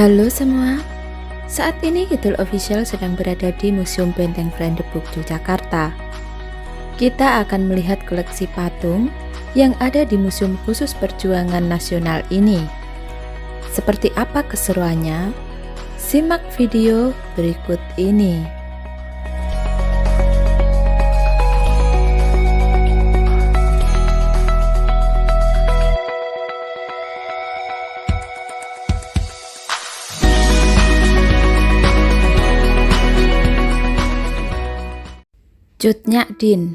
Halo semua, saat ini Kidul Official sedang berada di Museum Benteng Brandenburg, Yogyakarta. Kita akan melihat koleksi patung yang ada di Museum Khusus Perjuangan Nasional ini. Seperti apa keseruannya? Simak video berikut ini. Cut Nyak Dien.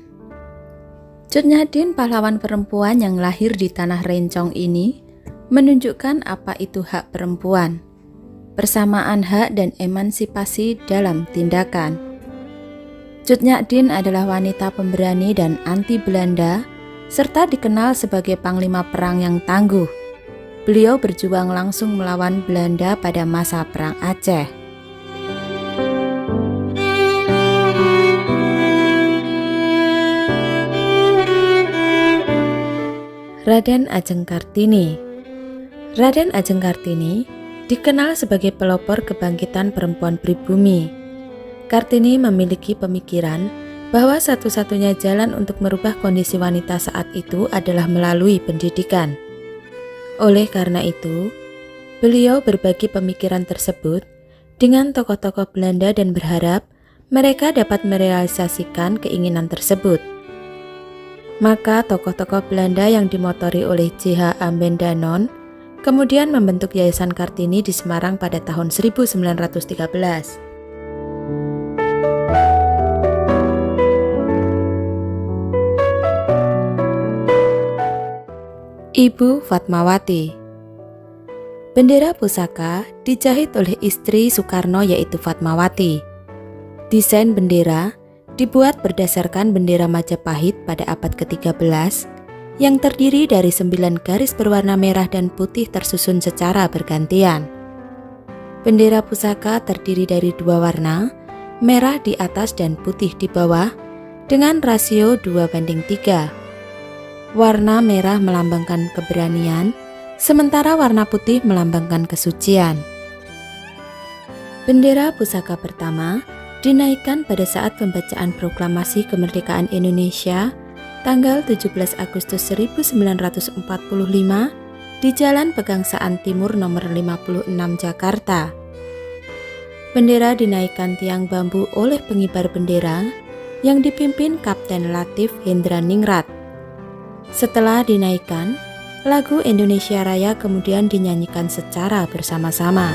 Cut Nyak Dien, pahlawan perempuan yang lahir di tanah Rencong ini, menunjukkan apa itu hak perempuan, persamaan hak dan emansipasi dalam tindakan. Cut Nyak Dien adalah wanita pemberani dan anti Belanda, serta dikenal sebagai panglima perang yang tangguh. Beliau berjuang langsung melawan Belanda pada masa Perang Aceh. Raden Ajeng Kartini. Raden Ajeng Kartini dikenal sebagai pelopor kebangkitan perempuan pribumi. Kartini memiliki pemikiran bahwa satu-satunya jalan untuk merubah kondisi wanita saat itu adalah melalui pendidikan. Oleh karena itu, beliau berbagi pemikiran tersebut dengan tokoh-tokoh Belanda dan berharap mereka dapat merealisasikan keinginan tersebut. Maka tokoh-tokoh Belanda yang dimotori oleh J.H. Ambendanon kemudian membentuk Yayasan Kartini di Semarang pada tahun 1913. Ibu Fatmawati. Bendera pusaka dijahit oleh istri Soekarno yaitu Fatmawati. Desain bendera dibuat berdasarkan bendera Majapahit pada abad ke-13 yang terdiri dari 9 garis berwarna merah dan putih tersusun secara bergantian. Bendera pusaka terdiri dari 2 warna, merah di atas dan putih di bawah, dengan rasio 2:3. Warna merah melambangkan keberanian, sementara warna putih melambangkan kesucian. Bendera pusaka pertama dinaikkan pada saat pembacaan Proklamasi Kemerdekaan Indonesia tanggal 17 Agustus 1945 di Jalan Pegangsaan Timur nomor 56 Jakarta. Bendera dinaikkan tiang bambu oleh pengibar bendera yang dipimpin Kapten Latif Hendraningrat. Setelah dinaikkan, lagu Indonesia Raya kemudian dinyanyikan secara bersama-sama.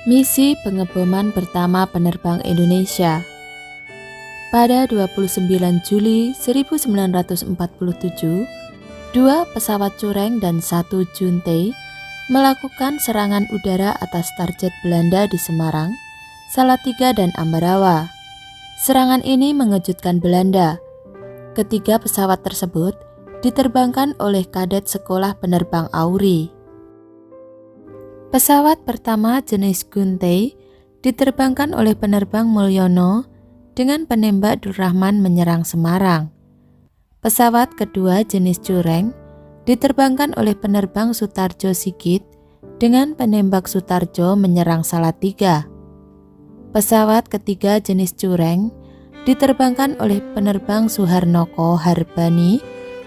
Misi pengeboman pertama penerbang Indonesia. Pada 29 Juli 1947, 2 pesawat Cureng dan 1 Junte melakukan serangan udara atas target Belanda di Semarang, Salatiga dan Ambarawa. Serangan ini mengejutkan Belanda. Ketiga pesawat tersebut diterbangkan oleh kadet Sekolah Penerbang Auri. Pesawat pertama jenis Gunte diterbangkan oleh penerbang Mulyono dengan penembak Durrahman menyerang Semarang. Pesawat kedua jenis Cureng diterbangkan oleh penerbang Sutarjo Sigit dengan penembak Sutarjo menyerang Salatiga. Pesawat ketiga jenis Cureng diterbangkan oleh penerbang Suharnoko Harbani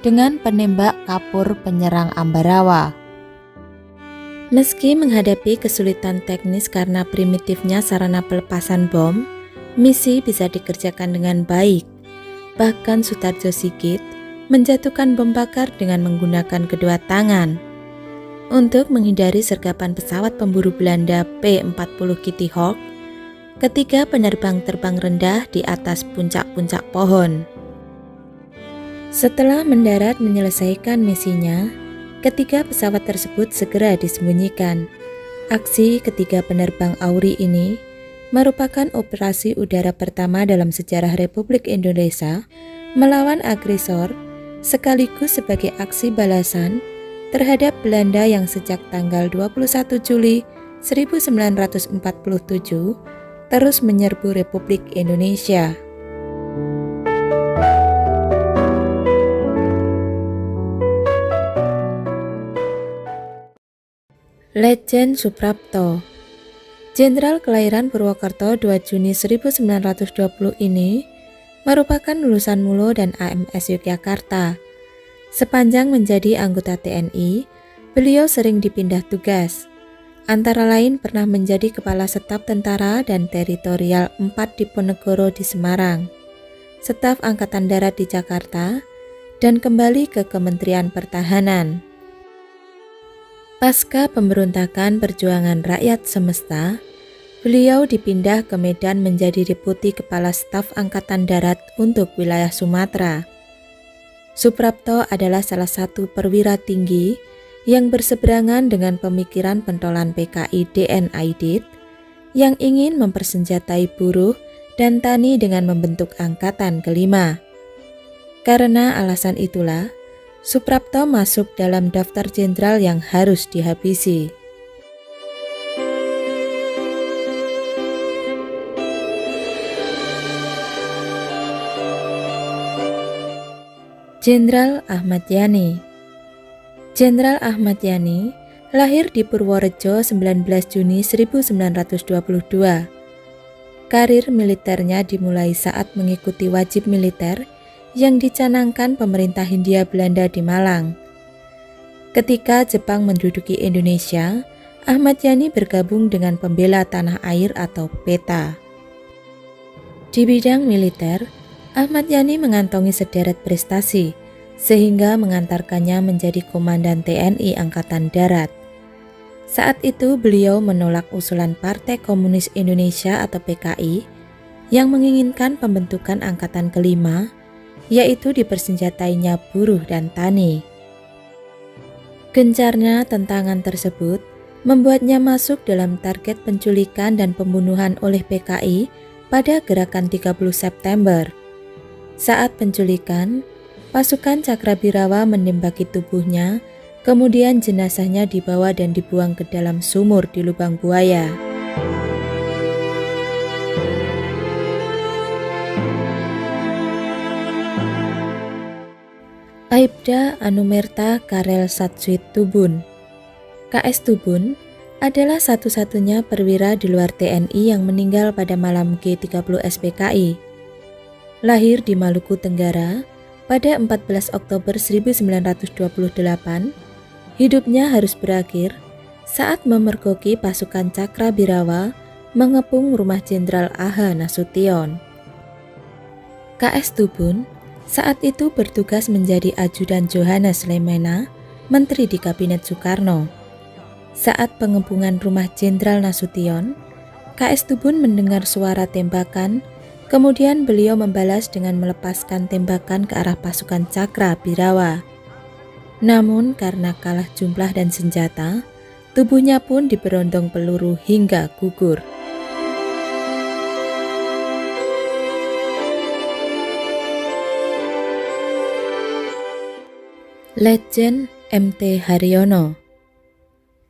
dengan penembak Kapur penyerang Ambarawa. Meski menghadapi kesulitan teknis karena primitifnya sarana pelepasan bom, misi bisa dikerjakan dengan baik. Bahkan Sutarjo Sigit menjatuhkan bom bakar dengan menggunakan kedua tangan. Untuk menghindari sergapan pesawat pemburu Belanda P-40 Kitty Hawk, ketiga penerbang terbang rendah di atas puncak-puncak pohon. Setelah mendarat menyelesaikan misinya, ketiga pesawat tersebut segera disembunyikan. Aksi ketiga penerbang Auri ini merupakan operasi udara pertama dalam sejarah Republik Indonesia melawan agresor, sekaligus sebagai aksi balasan terhadap Belanda yang sejak tanggal 21 Juli 1947 terus menyerbu Republik Indonesia. Lejen Suprapto. Jenderal kelahiran Purwokerto 2 Juni 1920 ini merupakan lulusan Mulo dan AMS Yogyakarta. Sepanjang menjadi anggota TNI, beliau sering dipindah tugas. Antara lain pernah menjadi Kepala Staf Tentara dan Teritorial 4 Diponegoro di Semarang, Staf Angkatan Darat di Jakarta, dan kembali ke Kementerian Pertahanan. Pasca pemberontakan Perjuangan Rakyat Semesta, beliau dipindah ke Medan menjadi Deputi Kepala Staf Angkatan Darat untuk wilayah Sumatera. Suprapto adalah salah satu perwira tinggi yang berseberangan dengan pemikiran pentolan PKI DN Aidit yang ingin mempersenjatai buruh dan tani dengan membentuk Angkatan Kelima. Karena alasan itulah, Suprapto masuk dalam daftar jenderal yang harus dihabisi. Jenderal Ahmad Yani. Jenderal Ahmad Yani lahir di Purworejo 19 Juni 1922. Karir militernya dimulai saat mengikuti wajib militer yang dicanangkan pemerintah Hindia Belanda di Malang. Ketika Jepang menduduki Indonesia, Ahmad Yani bergabung dengan Pembela Tanah Air atau PETA. Di bidang militer, Ahmad Yani mengantongi sederet prestasi, sehingga mengantarkannya menjadi Komandan TNI Angkatan Darat. Saat itu beliau menolak usulan Partai Komunis Indonesia atau PKI yang menginginkan pembentukan Angkatan Kelima, yaitu dipersenjatainya buruh dan tani. Gencarnya tentangan tersebut membuatnya masuk dalam target penculikan dan pembunuhan oleh PKI pada gerakan 30 September. Saat penculikan, pasukan Cakrabirawa menembaki tubuhnya, kemudian jenazahnya dibawa dan dibuang ke dalam sumur di Lubang Buaya. Aibda Anumerta Karel Satsuit Tubun. KS Tubun adalah satu-satunya perwira di luar TNI yang meninggal pada malam G30 SPKI. Lahir di Maluku Tenggara pada 14 Oktober 1928, hidupnya harus berakhir saat memergoki pasukan Cakrabirawa mengepung rumah Jenderal A.H. Nasution. KS Tubun saat itu bertugas menjadi ajudan Johannes Lemena, menteri di Kabinet Soekarno. Saat pengepungan rumah Jenderal Nasution, KS Tubun mendengar suara tembakan, kemudian beliau membalas dengan melepaskan tembakan ke arah pasukan Cakrabirawa. Namun karena kalah jumlah dan senjata, tubuhnya pun diberondong peluru hingga gugur. Lejen MT Haryono.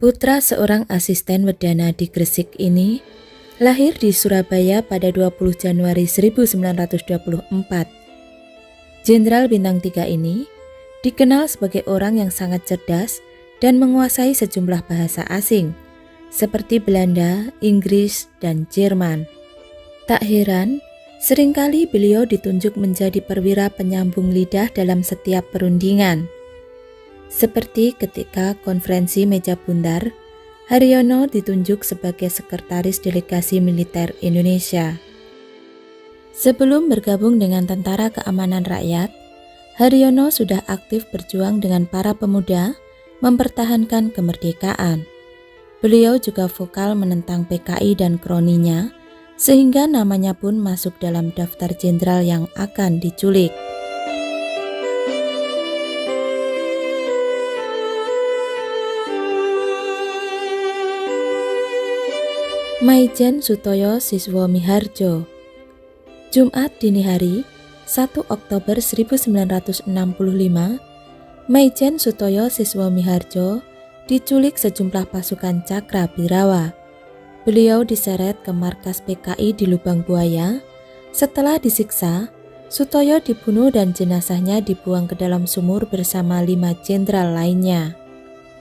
Putra seorang asisten Wedana di Gresik ini lahir di Surabaya pada 20 Januari 1924. Jenderal Bintang 3 ini dikenal sebagai orang yang sangat cerdas dan menguasai sejumlah bahasa asing seperti Belanda, Inggris, dan Jerman. Tak heran, seringkali beliau ditunjuk menjadi perwira penyambung lidah dalam setiap perundingan. Seperti ketika konferensi meja bundar, Haryono ditunjuk sebagai sekretaris delegasi militer Indonesia. Sebelum bergabung dengan Tentara Keamanan Rakyat, Haryono sudah aktif berjuang dengan para pemuda mempertahankan kemerdekaan. Beliau juga vokal menentang PKI dan kroninya, sehingga namanya pun masuk dalam daftar jenderal yang akan diculik. Maijen Sutoyo Siswo Miharjo. Jumat dini hari, 1 Oktober 1965, Maijen Sutoyo Siswo Miharjo diculik sejumlah pasukan Cakrabirawa. Beliau diseret ke markas PKI di Lubang Buaya. Setelah disiksa, Sutoyo dibunuh dan jenazahnya dibuang ke dalam sumur bersama 5 jenderal lainnya.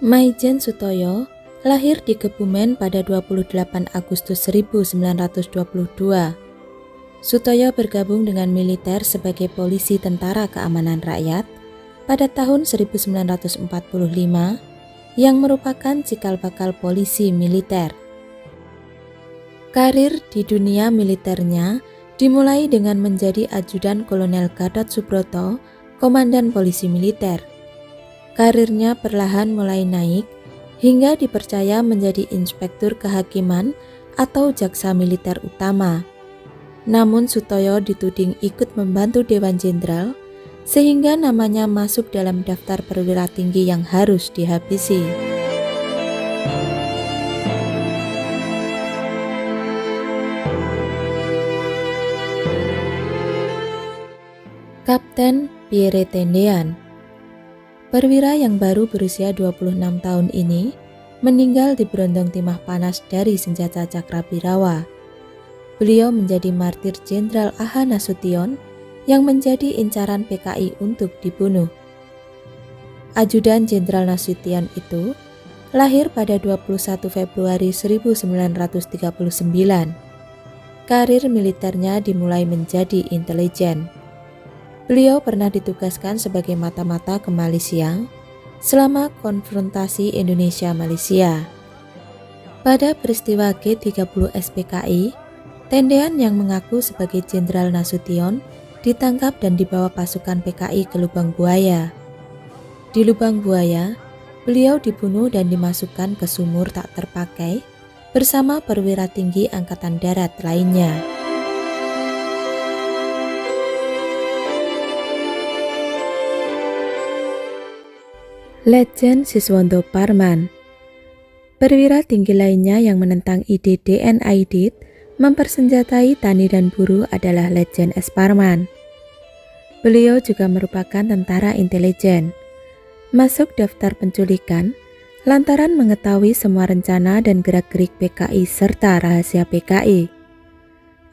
Maijen Sutoyo Lahir di Kebumen pada 28 Agustus 1922. Sutoyo bergabung dengan militer sebagai polisi Tentara Keamanan Rakyat pada tahun 1945 yang merupakan cikal bakal polisi militer. Karir di dunia militernya dimulai dengan menjadi ajudan Kolonel Gatot Subroto, Komandan Polisi Militer. Karirnya perlahan mulai naik hingga dipercaya menjadi Inspektur Kehakiman atau Jaksa Militer Utama. Namun Sutoyo dituding ikut membantu Dewan Jenderal sehingga namanya masuk dalam daftar perwira tinggi yang harus dihabisi. Kapten Pierre Tendean. Perwira yang baru berusia 26 tahun ini meninggal di berondong timah panas dari senjata Cakrabirawa. Beliau menjadi martir Jenderal A.H. Nasution yang menjadi incaran PKI untuk dibunuh. Ajudan Jenderal Nasution itu lahir pada 21 Februari 1939. Karir militernya dimulai menjadi intelijen. Beliau pernah ditugaskan sebagai mata-mata ke Malaysia selama konfrontasi Indonesia-Malaysia. Pada peristiwa G30 SPKI, Tendean yang mengaku sebagai Jenderal Nasution ditangkap dan dibawa pasukan PKI ke Lubang Buaya. Di Lubang Buaya, beliau dibunuh dan dimasukkan ke sumur tak terpakai bersama perwira tinggi Angkatan Darat lainnya. Letjen Siswanto Parman. Perwira tinggi lainnya yang menentang ide DN/Aidit mempersenjatai tani dan buruh adalah Letjen S. Parman. Beliau juga merupakan tentara intelijen. Masuk daftar penculikan lantaran mengetahui semua rencana dan gerak-gerik PKI serta rahasia PKI.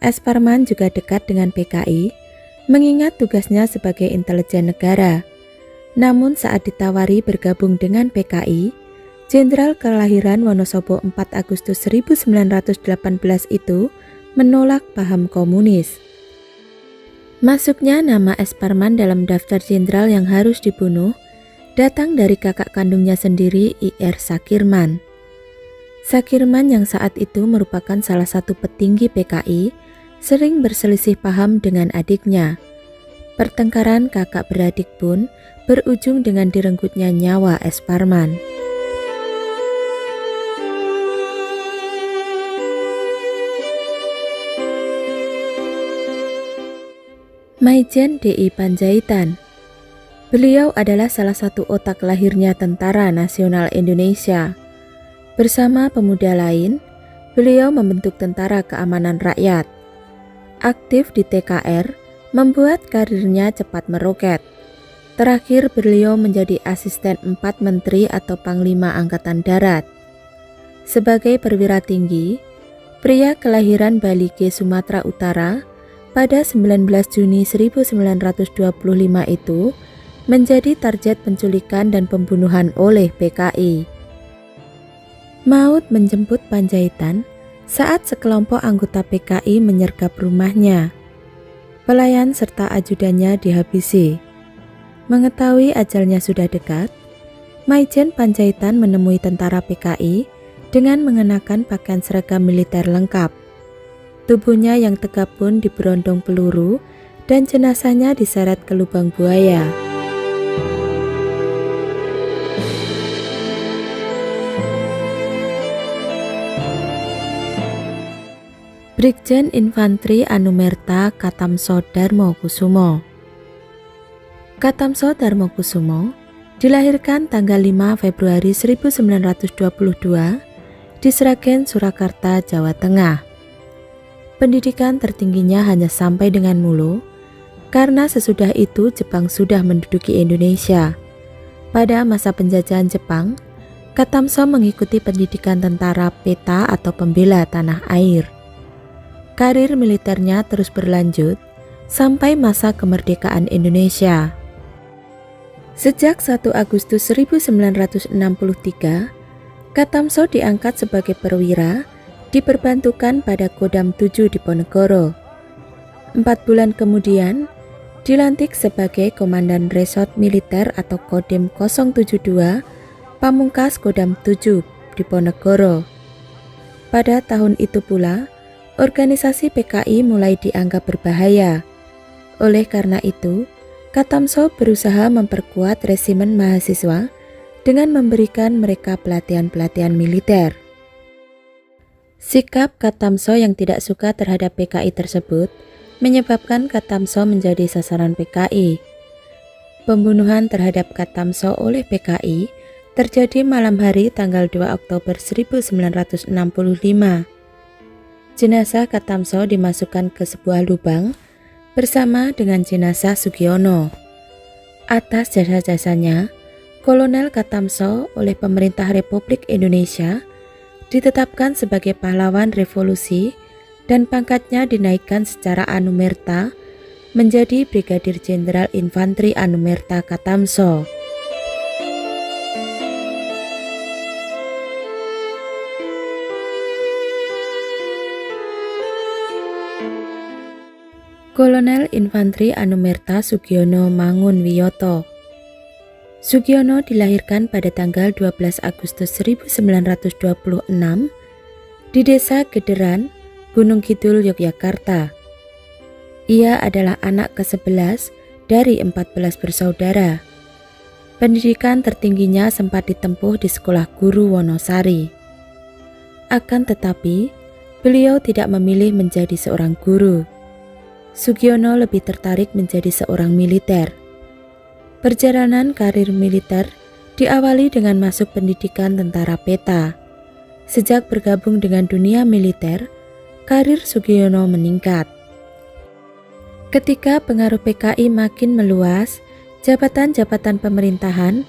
S. Parman juga dekat dengan PKI, mengingat tugasnya sebagai intelijen negara. Namun saat ditawari bergabung dengan PKI, Jenderal kelahiran Wonosobo 4 Agustus 1918 itu menolak paham komunis. Masuknya nama S. Parman dalam daftar jenderal yang harus dibunuh datang dari kakak kandungnya sendiri, I.R. Sakirman. Sakirman yang saat itu merupakan salah satu petinggi PKI sering berselisih paham dengan adiknya. Pertengkaran kakak beradik pun berujung dengan direnggutnya nyawa S. Parman. Maijen D.I. Panjaitan. Beliau adalah salah satu otak lahirnya Tentara Nasional Indonesia. Bersama pemuda lain, beliau membentuk Tentara Keamanan Rakyat. Aktif di TKR, membuat karirnya cepat meroket. Terakhir beliau menjadi asisten 4 menteri atau panglima angkatan darat. Sebagai perwira tinggi, pria kelahiran Balige, Sumatera Utara pada 19 Juni 1925 itu menjadi target penculikan dan pembunuhan oleh PKI. Maut menjemput Panjaitan saat sekelompok anggota PKI menyergap rumahnya. Pelayan serta ajudannya dihabisi. Mengetahui ajalnya sudah dekat, Maijen Panjaitan menemui tentara PKI dengan mengenakan pakaian seragam militer lengkap. Tubuhnya yang tegap pun diberondong peluru dan jenazahnya diseret ke lubang buaya. Brigjen Infantri Anumerta Katamso Darmokusumo. Katamso Darmokusumo dilahirkan tanggal 5 Februari 1922 di Sragen, Surakarta, Jawa Tengah. Pendidikan tertingginya hanya sampai dengan mulu, karena sesudah itu Jepang sudah menduduki Indonesia. Pada masa penjajahan Jepang, Katamso mengikuti pendidikan tentara peta atau pembela tanah air. Karir militernya terus berlanjut sampai masa kemerdekaan Indonesia. Sejak 1 Agustus 1963, Katamso diangkat sebagai perwira, diperbantukan pada Kodam 7 Diponegoro. 4 bulan kemudian, dilantik sebagai Komandan Resort Militer atau Kodim 072 Pamungkas Kodam 7 Diponegoro. Pada tahun itu pula, organisasi PKI mulai dianggap berbahaya. Oleh karena itu, Katamso berusaha memperkuat resimen mahasiswa dengan memberikan mereka pelatihan-pelatihan militer. Sikap Katamso yang tidak suka terhadap PKI tersebut menyebabkan Katamso menjadi sasaran PKI. Pembunuhan terhadap Katamso oleh PKI terjadi malam hari tanggal 2 Oktober 1965. Jenazah Katamso dimasukkan ke sebuah lubang bersama dengan jenazah Sugiono. Atas jasa-jasanya, Kolonel Katamso oleh pemerintah Republik Indonesia ditetapkan sebagai pahlawan revolusi dan pangkatnya dinaikkan secara anumerta menjadi Brigadir Jenderal Infanteri Anumerta Katamso. Kolonel Infanteri Anumerta Sugiono Mangunwiyoto. Sugiono dilahirkan pada tanggal 12 Agustus 1926 di Desa Gederan, Gunung Kidul, Yogyakarta. Ia adalah anak ke-11 dari 14 bersaudara. Pendidikan tertingginya sempat ditempuh di Sekolah Guru Wonosari. Akan tetapi, beliau tidak memilih menjadi seorang guru. Sugiono lebih tertarik menjadi seorang militer. Perjalanan karir militer diawali dengan masuk pendidikan tentara peta. Sejak bergabung dengan dunia militer, karir Sugiono meningkat. Ketika pengaruh PKI makin meluas, jabatan-jabatan pemerintahan,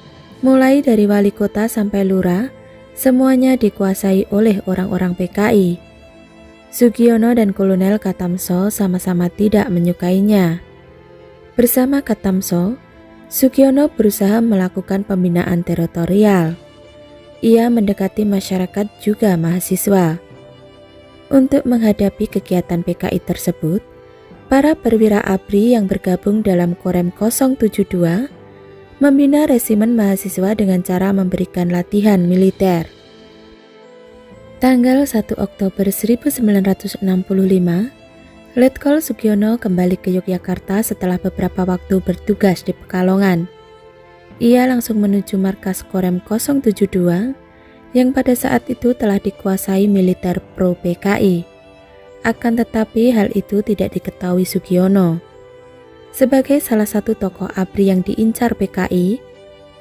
mulai dari wali kota sampai lurah, semuanya dikuasai oleh orang-orang PKI. Sugiono dan Kolonel Katamso sama-sama tidak menyukainya. Bersama Katamso, Sugiono berusaha melakukan pembinaan teritorial. Ia mendekati masyarakat juga mahasiswa. Untuk menghadapi kegiatan PKI tersebut, para perwira ABRI yang bergabung dalam Korem 072 membina resimen mahasiswa dengan cara memberikan latihan militer. Tanggal 1 Oktober 1965, Letkol Sugiono kembali ke Yogyakarta setelah beberapa waktu bertugas di Pekalongan. Ia langsung menuju markas Korem 072 yang pada saat itu telah dikuasai militer pro-PKI. Akan tetapi hal itu tidak diketahui Sugiono. Sebagai salah satu tokoh ABRI yang diincar PKI,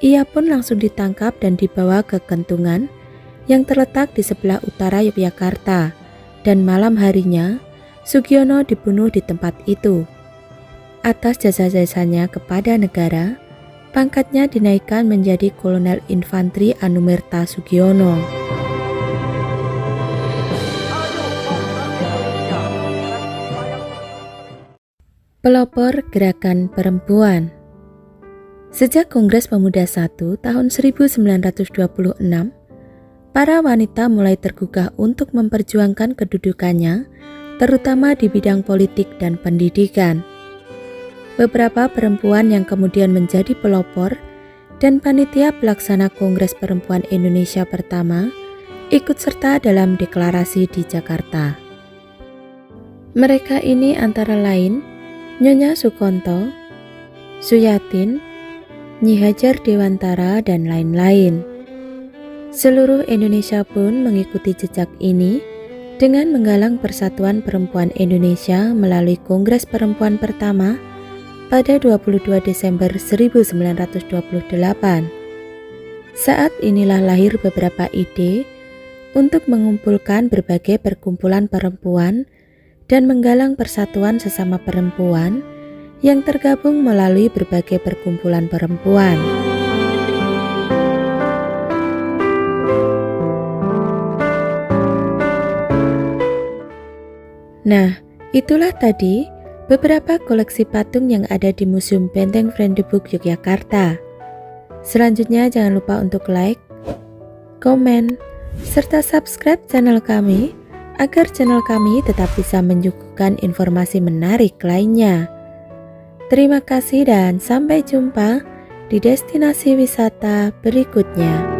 ia pun langsung ditangkap dan dibawa ke Kentungan yang terletak di sebelah utara Yogyakarta, dan malam harinya Sugiono dibunuh di tempat itu. Atas jasa-jasanya kepada negara, pangkatnya dinaikkan menjadi Kolonel Infanteri Anumerta Sugiono. Pelopor Gerakan Perempuan. Sejak Kongres Pemuda I tahun 1926, para wanita mulai tergugah untuk memperjuangkan kedudukannya, terutama di bidang politik dan pendidikan. Beberapa perempuan yang kemudian menjadi pelopor dan panitia pelaksana Kongres Perempuan Indonesia pertama ikut serta dalam deklarasi di Jakarta. Mereka ini antara lain Nyonya Sukonto, Suyatin, Nyi Hajar Dewantara, dan lain-lain. Seluruh Indonesia pun mengikuti jejak ini dengan menggalang Persatuan Perempuan Indonesia melalui Kongres Perempuan pertama pada 22 Desember 1928. Saat inilah lahir beberapa ide untuk mengumpulkan berbagai perkumpulan perempuan dan menggalang persatuan sesama perempuan yang tergabung melalui berbagai perkumpulan perempuan. Nah, itulah tadi beberapa koleksi patung yang ada di Museum Benteng Vriendeboek Yogyakarta. Selanjutnya jangan lupa untuk like, komen, serta subscribe channel kami agar channel kami tetap bisa menyuguhkan informasi menarik lainnya. Terima kasih dan sampai jumpa di destinasi wisata berikutnya.